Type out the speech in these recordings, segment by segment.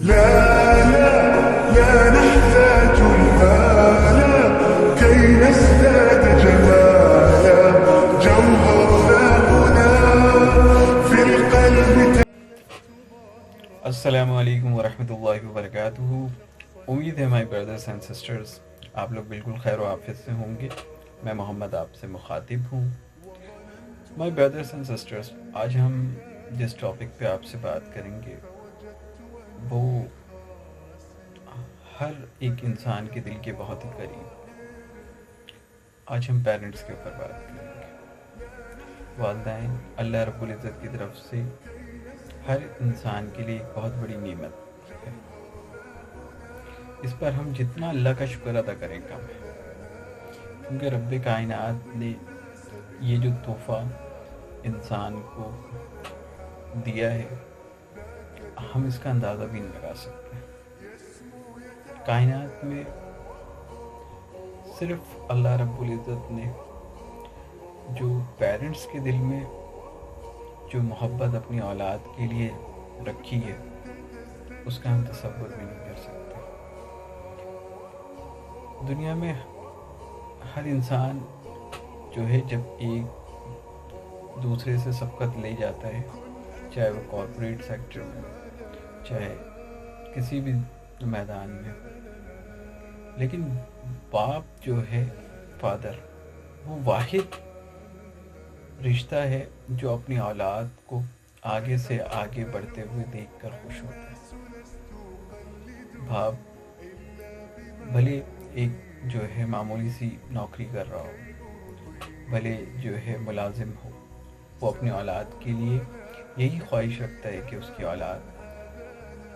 لا لا لا نحتاج المال كي نزداد جمالا جوهرنا هنا في القلب. السلام علیکم ورحمۃ اللہ وبرکاتہ. امید ہے مائی بردرس اینڈ سسٹرز آپ لوگ بالکل خیر و عافیت سے ہوں گے. میں محمد آپ سے مخاطب ہوں. مائی بردرس اینڈ سسٹرز، آج ہم جس ٹاپک پہ آپ سے بات کریں گے وہ ہر ایک انسان کے دل کے بہت ہی قریب. آج ہم پیرنٹس کے اوپر بات کریں گے. والدین اللہ رب العزت کی طرف سے ہر انسان کے لیے ایک بہت بڑی نعمت ہے. اس پر ہم جتنا اللہ کا شکر ادا کریں کم ہے، کیونکہ رب کائنات نے یہ جو تحفہ انسان کو دیا ہے ہم اس کا اندازہ بھی نہیں لگا سکتے. کائنات میں صرف اللہ رب العزت نے جو پیرنٹس کے دل میں جو محبت اپنی اولاد کے لیے رکھی ہے اس کا ہم تصور بھی نہیں کر سکتے. دنیا میں ہر انسان جو ہے جب ایک دوسرے سے سبقت لے جاتا ہے، چاہے وہ کارپوریٹ سیکٹر میں چاہے کسی بھی میدان میں، لیکن باپ جو ہے فادر وہ واحد رشتہ ہے جو اپنی اولاد کو آگے سے آگے بڑھتے ہوئے دیکھ کر خوش ہوتا ہے. باپ بھلے ایک جو ہے معمولی سی نوکری کر رہا ہو، بھلے جو ہے ملازم ہو، وہ اپنی اولاد کے لیے یہی خواہش رکھتا ہے کہ اس کی اولاد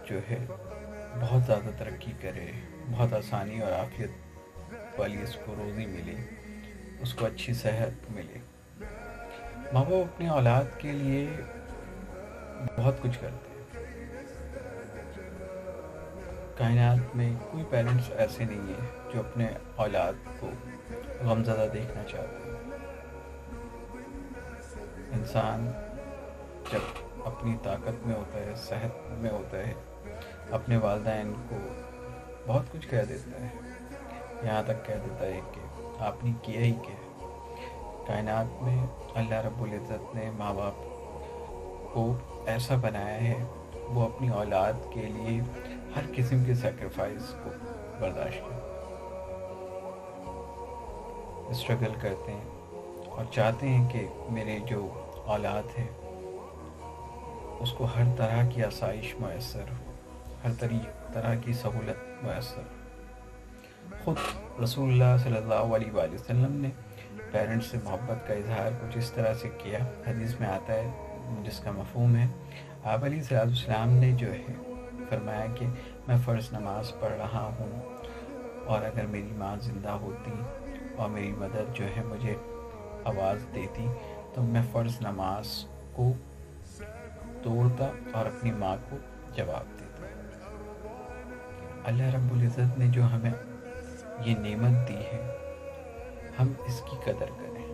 جو ہے بہت زیادہ ترقی کرے، بہت آسانی اور عافیت والی اس کو روزی ملے، اس کو اچھی صحت ملے. ماں باپ اپنی اولاد کے لیے بہت کچھ کرتے ہیں. کائنات میں کوئی پیرنٹس ایسے نہیں ہیں جو اپنے اولاد کو غمزدہ دیکھنا چاہتے ہیں. انسان جب اپنی طاقت میں ہوتا ہے، صحت میں ہوتا ہے، اپنے والدین کو بہت کچھ کہہ دیتا ہے، یہاں تک کہہ دیتا ہے کہ آپ نے کیا ہی کیا. کائنات میں اللہ رب العزت نے ماں باپ کو ایسا بنایا ہے وہ اپنی اولاد کے لیے ہر قسم کے سیکریفائس کو برداشت کرتے ہیں، اسٹرگل کرتے ہیں اور چاہتے ہیں کہ میرے جو اولاد ہے اس کو ہر طرح کی آسائش میسر ہو، ہر طرح کی سہولت میسر ہو. خود رسول اللہ صلی اللہ علیہ وآلہ وسلم نے پیرنٹس سے محبت کا اظہار کچھ اس طرح سے کیا. حدیث میں آتا ہے جس کا مفہوم ہے، آپ علیہ السلام نے جو ہے فرمایا کہ میں فرض نماز پڑھ رہا ہوں اور اگر میری ماں زندہ ہوتی اور میری مدر جو ہے مجھے آواز دیتی تو میں فرض نماز کو توڑتا اور اپنی ماں کو جواب دیتا. اللہ رب العزت نے جو ہمیں یہ نعمت دی ہے ہم اس کی قدر کریں.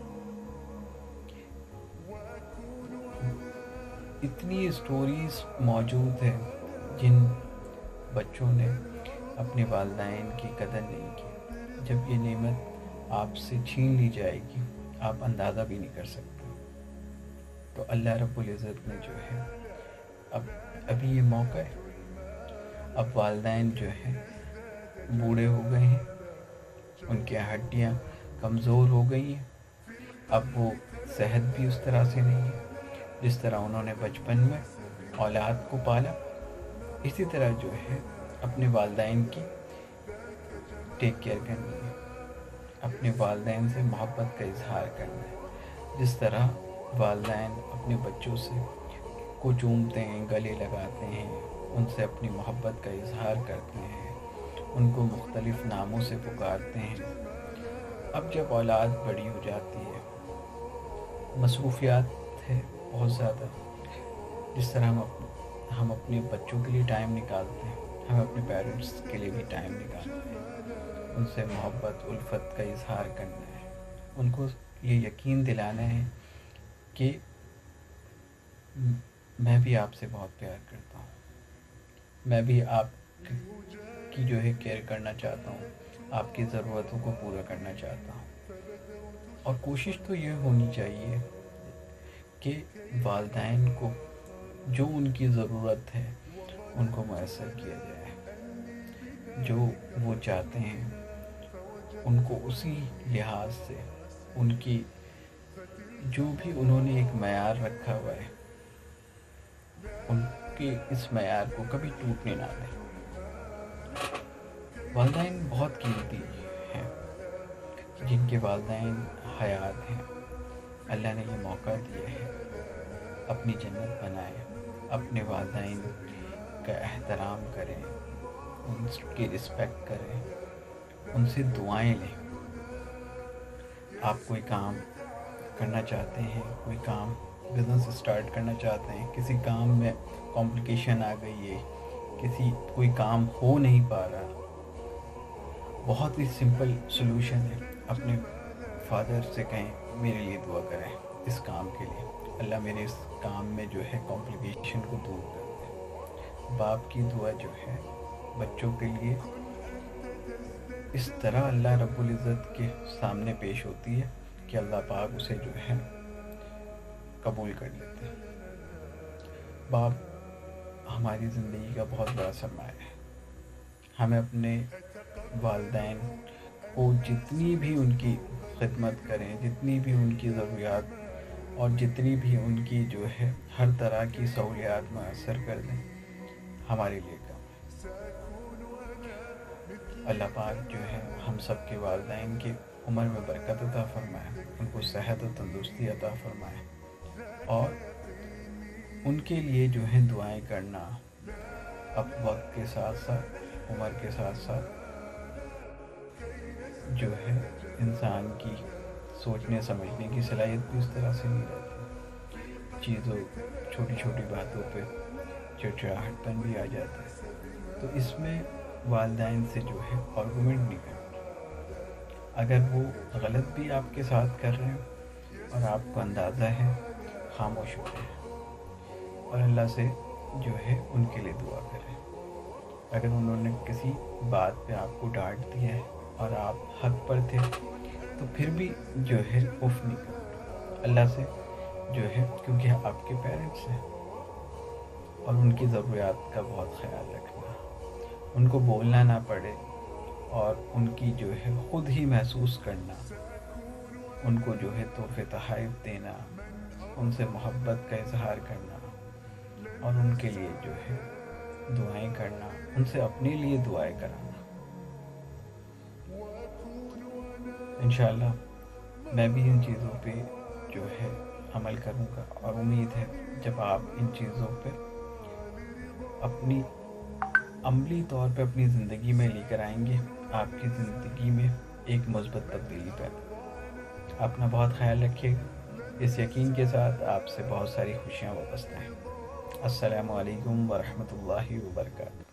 اتنی اسٹوریز موجود ہیں جن بچوں نے اپنے والدین کی قدر نہیں کی. جب یہ نعمت آپ سے چھین لی جائے گی آپ اندازہ بھی نہیں کر سکتے. تو اللہ رب العزت نے جو ہے ابھی یہ موقع ہے. اب والدین جو ہیں بوڑھے ہو گئے ہیں، ان کی ہڈیاں کمزور ہو گئی ہیں، اب وہ صحت بھی اس طرح سے نہیں ہے جس طرح انہوں نے بچپن میں اولاد کو پالا. اسی طرح جو ہے اپنے والدین کی ٹیک کیئر کرنی ہے، اپنے والدین سے محبت کا اظہار کرنا ہے. جس طرح والدین اپنے بچوں سے کو چومتے ہیں، گلے لگاتے ہیں، ان سے اپنی محبت کا اظہار کرتے ہیں، ان کو مختلف ناموں سے پکارتے ہیں. اب جب اولاد بڑی ہو جاتی ہے، مصروفیات ہے بہت زیادہ، جس طرح ہم اپنے بچوں کے لیے ٹائم نکالتے ہیں ہم اپنے پیرنٹس کے لیے بھی ٹائم نکالتے ہیں. ان سے محبت الفت کا اظہار کرنا ہے، ان کو یہ یقین دلانا ہے کہ میں بھی آپ سے بہت پیار کرتا ہوں. میں بھی آپ کی جو ہے کیئر کرنا چاہتا ہوں، آپ کی ضرورتوں کو پورا کرنا چاہتا ہوں، اور کوشش تو یہ ہونی چاہیے کہ والدین کو جو ان کی ضرورت ہے ان کو میسر کیا جائے، جو وہ چاہتے ہیں ان کو اسی لحاظ سے ان کی جو بھی انہوں نے ایک معیار رکھا ہوا ہے ان کے اس معیار کو کبھی ٹوٹنے نہ دیں۔ والدین بہت قیمتی ہیں، جن کے والدین حیات ہیں، اللہ نے یہ موقع دیا ہے اپنی جنت بنائیں، اپنے والدین کا احترام کریں، ان کی رسپیکٹ کریں، ان سے دعائیں لیں۔ آپ کوئی کام کرنا چاہتے ہیں، کوئی کام بزنس اسٹارٹ کرنا چاہتے ہیں، کسی کام میں کمپلیکیشن آ گئی ہے، کوئی کام ہو نہیں پا رہا، بہت ہی سمپل سلوشن ہے، اپنے فادر سے کہیں میرے لیے دعا کریں اس کام کے لیے، اللہ میرے اس کام میں جو ہے کمپلیکیشن کو دور کر دے۔ باپ کی دعا جو ہے بچوں کے لیے اس طرح اللہ رب العزت کے سامنے پیش ہوتی ہے کہ اللہ پاک اسے جو ہے قبول کر لیتے ہیں۔ باپ ہماری زندگی کا بہت بڑا سرمایہ ہے، ہمیں اپنے والدین کو جتنی بھی ان کی خدمت کریں، جتنی بھی ان کی ضروریات اور جتنی بھی ان کی جو ہے ہر طرح کی سہولیات میسر کر دیں، ہمارے لیے کام ہے۔ اللہ پاک جو ہے ہم سب کے والدین کی عمر میں برکت عطا فرمائے، ان کو صحت و تندرستی عطا فرمائے، اور ان کے لیے جو ہے دعائیں کرنا اب وقت کے ساتھ ساتھ، عمر کے ساتھ ساتھ جو ہے انسان کی سوچنے سمجھنے کی صلاحیت بھی اس طرح سے نہیں رہتی، چیزوں چھوٹی چھوٹی باتوں پہ چڑچڑاہٹ پن بھی آ جاتا ہے، تو اس میں والدین سے جو ہے آرگومنٹ نہیں کرنا۔ اگر وہ غلط بھی آپ کے ساتھ کر رہے ہیں اور آپ کو اندازہ ہے، خاموش ہو جائیں اور اللہ سے جو ہے ان کے لیے دعا کریں۔ اگر انہوں نے کسی بات پہ آپ کو ڈانٹ دیا ہے اور آپ حق پر تھے تو پھر بھی جو ہے اف نہیں کرنا اللہ سے جو ہے، کیونکہ آپ کے پیرنٹس ہیں، اور ان کی ضروریات کا بہت خیال رکھنا، ان کو بولنا نہ پڑے اور ان کی جو ہے خود ہی محسوس کرنا، ان کو جو ہے تحفے تحائف دینا، ان سے محبت کا اظہار کرنا، اور ان کے لیے جو ہے دعائیں کرنا، ان سے اپنے لیے دعائیں کرانا۔ انشاءاللہ میں بھی ان چیزوں پہ جو ہے عمل کروں گا، اور امید ہے جب آپ ان چیزوں پہ اپنی عملی طور پہ اپنی زندگی میں لے کر آئیں گے، آپ کی زندگی میں ایک مثبت تبدیلی پیدا۔ اپنا بہت خیال رکھیے گا، اس یقین کے ساتھ آپ سے بہت ساری خوشیاں وابستہ ہیں۔ السلام علیکم ورحمۃ اللہ وبرکاتہ۔